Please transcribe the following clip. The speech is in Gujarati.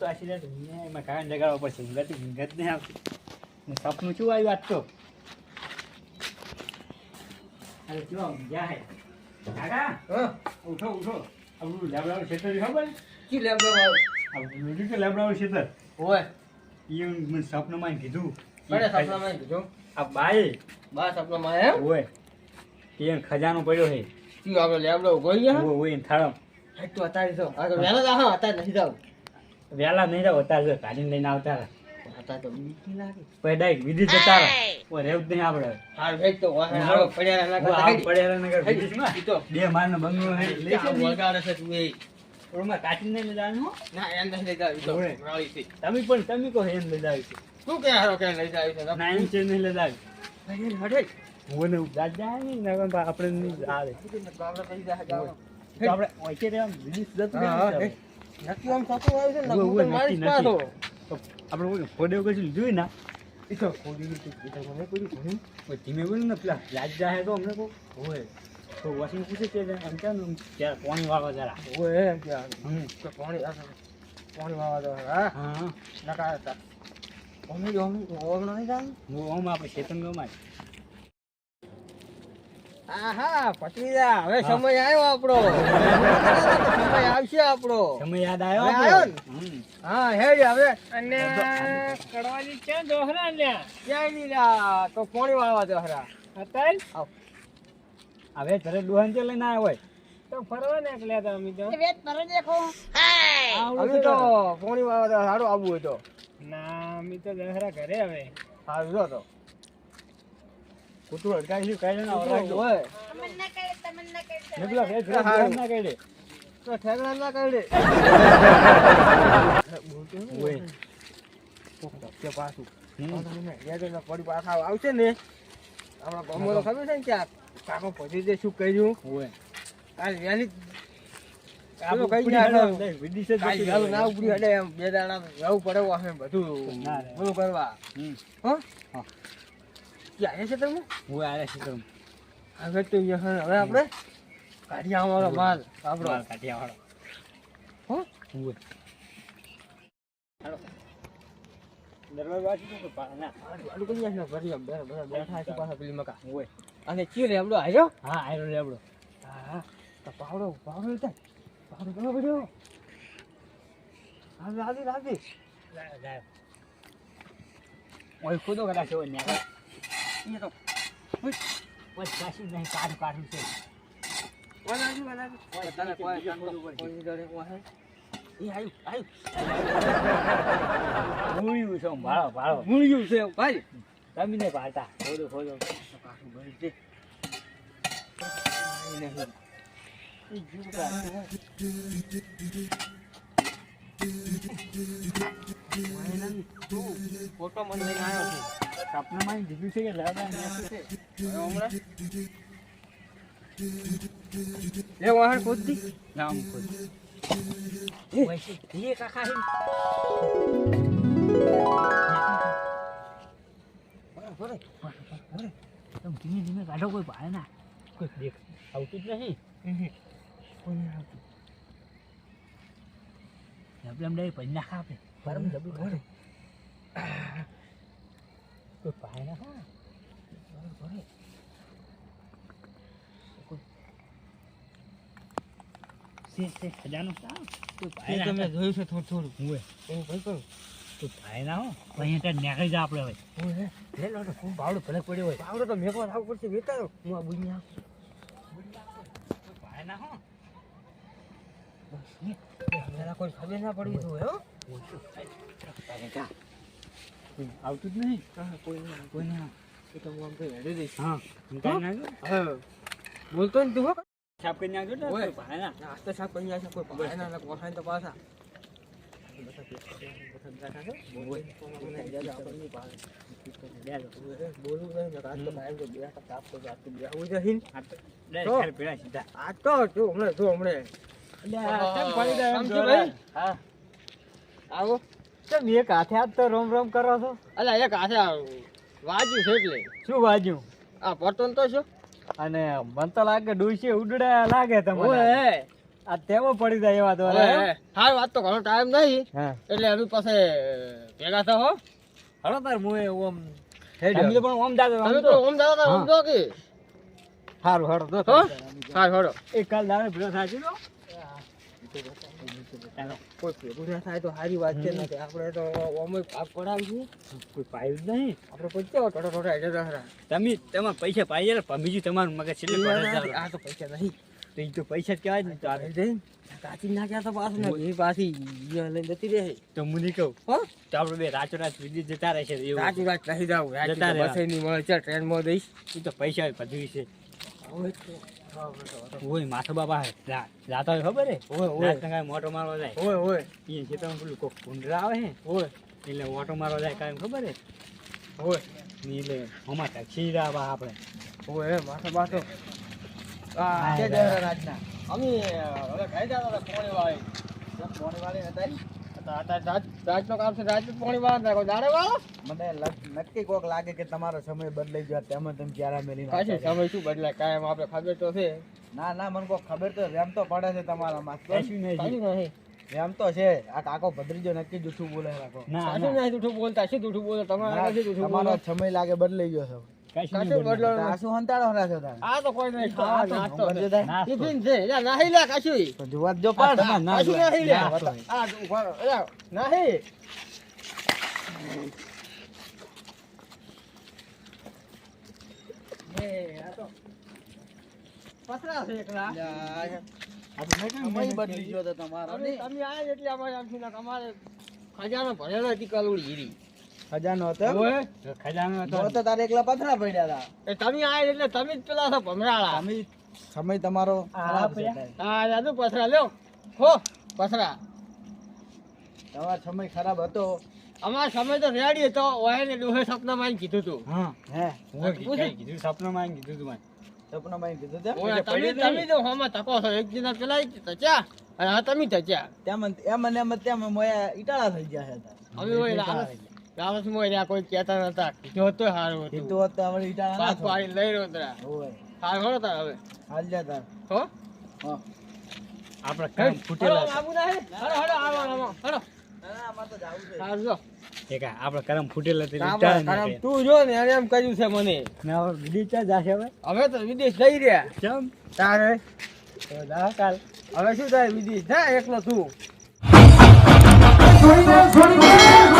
તો આશી રે એમાં કાન જગાડવા પડશે ઊંઘત નહીં આવતી ને સપનું શું આવ્યું આજ તો અરે જો જા હે કાકા ઉઠો આપણું લેબડાનું ક્ષેત્ર ખબર કી લેબડો આપણું કે લેબડાનું ક્ષેત્ર ઓય એ મને સપનામાં કીધું મને સપનામાં કીધું આ બાઈ બા સપનામાં હે ઓય એ ખજાનો પડ્યો હે કી આપણે લેબડો ગોઈ ગયા ઓય થાળમ હેટ તો અતારી તો આ તો વેલા જા હા અતારી નથી જાવ વેલા નહીં જાવ અત્યારે કાઢીને લઈને આવતા રહે અતાર તો બીકી લાગે પેડાઈ વિધિ જતા રહે ઓ રેવ નહીં આપણે હાર ભેજ તો હારો પડ્યા ના કરતા પડ્યા નગર વિધિ માં તો બે મારનો બંગલો હે લે છે વગાડે છે તું એ ઓમાં કાઢીને લઈને જવાનું ના એમ નહીં લઈ જાવ તો ઓય. રાળી થી તમે કહો એમ લઈ જાવ તું કે હારો કે લઈ જાવ છે ના એમ છે નહીં લઈ જાવ હટે મને દાદ જાય નહીં નગર આપણે નહીં આવે બાબરા પડી જાય જાવ તો આપણે ઓકે રે આમ વિધિ જતું હા રહે નક્કી આમ થતું આવે છે ને ઓય, નક્કી ઓય, તો મારી નક્કી, પાછો આપણે ઓલું ફોડે કશું જોઈ ના ઈ તો ખોડી લીધું ઈ તો મને કોઈ ભણ્યું ઓય, ધીમે બોલ ને પેલા લાજ જાય તો અમને કહો ઓય તો વોશિંગ પૂછે કે એમ કે ત્યારે પાણી વાળવા જરા ઓય એમ કે હમ તો પાણી વાવા દો હા હા નકા હતા ઓમી નહીં જાવ હું આમ આપણે ચેતનગરમાં આહા પટવીદા હવે સમય આવ્યો આપણો સમય આવશે આપણો સમય યાદ આવ્યો હવે આવ્યો ને? હમ હા હેડ હવે અને કડવાજી ક્યાં દોહરા લ્યા ક્યાંય નહીં લા તો પાણી વાળવા દો હરા અત્યારે હવે ઘરે દુહાન છે લઈને આવ્યો હોય તો ફરવા નીકળ્યા હતા અમે તો અમે તો પાણી વાળવા દો સારું આવવું હોય તો ના અમે તો દોહરા ઘરે હવે સારું જો તો કૂતરું અડકાઈ કાઢે ના હોય ને પેલા ફેર ફેર હારું. ના કાઢે તો ઠેકડા ના કાઢે ઓય. કે પાછું હમ. પડી પાછા આવશે ને આપણા ગામમાં તો ખબર છે ને કે કાકો પછી દે શું કર્યું ઓય. કાલ વહેલી આપણે કઈ ઉપડી નાખો. હાલો, વિદેશ જ કાલ જતી વહેલું ના રહે. ઉપડી હડે એમ બે દાડા રહેવું પડે વાહે બધું ના રે. બધું કરવા હમ. હો હા. ક્યાં આવ્યા છે તમે ઓય, આ રે ક્ષેત્રમાં. હવે તો અહીંયા હવે આપણે કાઢી આવવાનો માલ આપણો માલ કાઢિયાવાળો. હો ઓય. હાલો. દરવાજો વાંચી દો તો ના. આડું કરી નાખ ને ભરી આમ બધા બેઠા છે પાછા પેલી મકા ઓય. અને ચીર લેબડો આવ્યો હા આયરો રે આપણો. હા તો પાવડો થાય પાવડો ઘણો બધો રાજી રાજી જાય, જાય. ઓય ખુદો કદાચ ઓય ને એ તો ઓય કાશી નહીં કાઢું છે વાલાજી તને કોઈ કોઈ ડરે કોઈ એ આવ્યું મૂળ્યું છે ભાળો ભાળો મૂળ્યું છે ભાઈ તમે ને પાડતા ખોદો પાછું ભરી દે ફોટો મને લઈને આવ્યો છે સપનામાં દીધું છે કે લાવડા ને છે હમણાં એ વાહન ખોદતી નામ ખોદ ઓય છે એ કાકા હે બરે તમે ધીમે ધીમે કાઢો કોઈ પાડે ના કોઈ દેખ આવતું જ નહીં કોઈ નહીં આવતું આપણે એમ ડાયરેક્ટ પૈસા નાખા આપણે પરમ જબરું બરે કોઈ પાડે ના હા બરે છે ખજાનો સા કોઈ એ પાડે તમે ના જોયું છે થોડું થોડું ઓય એવું કઈ કરું કોઈ પાડે ના હો અહીંયા ત્યાં નીકળી જા આપણે હવે ઓય લે લો ખૂબ બાવડો ભલે પડ્યો હોય પાવડો તો મેકવા આવવું પડશે વેચારો હું આ બુઈ કોઈ પાડે ના હો જરા કોઈ ખબર ના પડવી જોઈએ હો આવતું જ નહીં કોઈ નહીં કોઈ ના એ તો હું આમ તો હેડી દઈશ હા કાઈ નાખજો હા બોલતો ને તું હો છાપ કરી નાખજો ને ઓય. કોઈ પાડે ના નાસ્તો શાક બની જશે કોઈ પાય ના વખાણ તો પાછા લે લો બોલું નહીં ને આજ તો કાયમ તો બે તાપ તો આજ તો બે આવું જહીન આ તો ડાયરેક્ટ પેલા સીધા આજ તો જો હમણે એટલે આ કેમ પડી જાય એમ સમજી જોર? ભાઈ? હા આવો કેમ એક હાથે હાથ તો રોમ રોમ કરો છો અલા એક હાથે વાજ્યું છે એટલે શું વાજ્યું આ પડતો તો શું અને મન તો લાગે ડોસી ઉડડા લાગે તમને ઓય આ તેવો પડી જાય એવા તો હા વાત તો ઘણો ટાઈમ નહીં હા એટલે અમે પાસે ભેગા થો હો હળો તાર મુએ ઓમ હેડો. તમે તો પણ ઓમ દાદો તમે તો ઓમ દાદા ઓમ દો કે હારું હળો તો હો હા હેડો. એક કાલ દાડે ભેળો થાય છે તો કોઈ ભેગું થાય તો સારી વાત છે ને કે આપણે તો ઓમ ભાગ પડાવીશું કોઈ પાયું જ નહીં આપણે પછી ટોટો ટોટો હેડે રહરા તમે તમારે પૈસા પાઈ જાય બીજું તમારું મગજ છેલ્લે પડે છે. આ તો પૈસા નહીં તો ઈ તો પૈસા જ કહેવાય ને તો આ જઈને કાચી નાખ્યા તો પાછું ને એ પાછી ઈ લઈને જતી રહે તો મુની કહું હો તો આપણે બે રાચો રાત વિદેશ જતા રહેશે એવું રાતું રાત નહીં જાવ જતા રહેવા. બસે નહીં મળે છે ટ્રેનમાં દઈશ ઈ તો પૈસા બધું છે ઓય માથો બાબા જાતા હોય ખબર હે ઓય ઓય રાત કાંઈ મોટો મારવા જાય ઓય ઓય ઈ છે તો પેલું કોક કુંડરા આવે હે ઓય એટલે ઓટો મારવા જાય કાંઈ ખબર હે ઓય ની એટલે હમા ટેક્સી રાવા આપણે ઓય માથો બાથો આ જે જરા રાજના અમે હવે ખાઈ જાતા પોણી વાળી પોણી વાળી હતા રાતનો કામ છે રાત પોણી વાળા નાખો દાડે વાળો મને નક્કી કોક લાગે કે તમારો સમય બદલાઈ ગયો તેમાં તમે ક્યારે મેલી પાછી સમય શું બદલાય કાયમ આપણે ખબર તો છે ના ના મને કોક ખબર તો રેમ તો પડે છે તમારામાં કશું નહીં કાંઈ નહીં રેમ તો છે આ કાકો ભદ્રીજો નક્કી જૂઠું બોલે રાખો ના સાચું નહીં જૂઠું બોલતા શું જૂઠું બોલો તમારે ના, નથી જૂઠું તમારો બોલો સમય લાગે બદલાઈ ગયો છે કશું કશું નહીં બદલો બોલવાનું. આ શું હંતાડો રાખો તારે આ તો કોઈ નહીં આ ખાવા તો નાસ્તો ભંગર છે. જોતા. નાસ્તો. ટિફિન છે યા નાહી લે કશું તો જોવા જ જો પણ ના, કશું ના, નહીં લે નાસ્તો. આ ઉભા રહો. યા, નાહી પથરા છે એકલા સમય બદલી ગયો તો તમારો તમે તમે આયા એટલે અમારે આમ શું તમારે ખજાનો ભરેલો હતી કલુડી હીરી ખજાનો હતો ઓય ખજાનો હતો તો તારે એકલા પથરા પડ્યા હતા એ તમે આયા એટલે તમે જ પેલા છો ભમરાળા તમે સમય તમારો ખરાબ છે પડ્યા. સાહેબ. હા દાદુ પથરા લ્યો હો પથરા તમારો સમય ખરાબ હતો અમાર સમય તો રેડી હતો ઓય ને ડોહે સપનામાં આવીને કીધું તું હા હે હું કીધું સપનામાં આવીને કીધું તું મને સપનામાં કીધું તેમ ઓય એટલે તમે પડી તમે તો હોમાં તકો છો એક દિના પેલા તચ્યા અને હા તમે તચ્યા એમ તેમ મોયા ઈટાળા થઈ ગયા છે તાર. અમે ઓય રાવસ મોય રહ્યા કોઈ કહેતા નતા કીધું તો સારું હતું કીધું હોત તો હવે ઈટાળા ના પાછું થાય. આવીને લઈ રહ્યો તરા ઓય હાલ હળો તાર હવે હાલ જા તાર હો હા આપણે કામ હળો ફૂટેલા આબુ ના હે હળો હળો આવો આવો હળો ના આમાં તો જાવું છે સારું જો એક આપણે કરમ ફૂટેલા તે કામ વિચાર કામ નહીં તું જો ને એને એમ કર્યું છે મને ના હવે વિદેશ ક્યાં જાશે હવે હવે તો વિદેશ જઈ રહ્યા ચમ તારે તો જા કાલ હવે શું થાય વિદેશ જા એકલો તું છોડી દે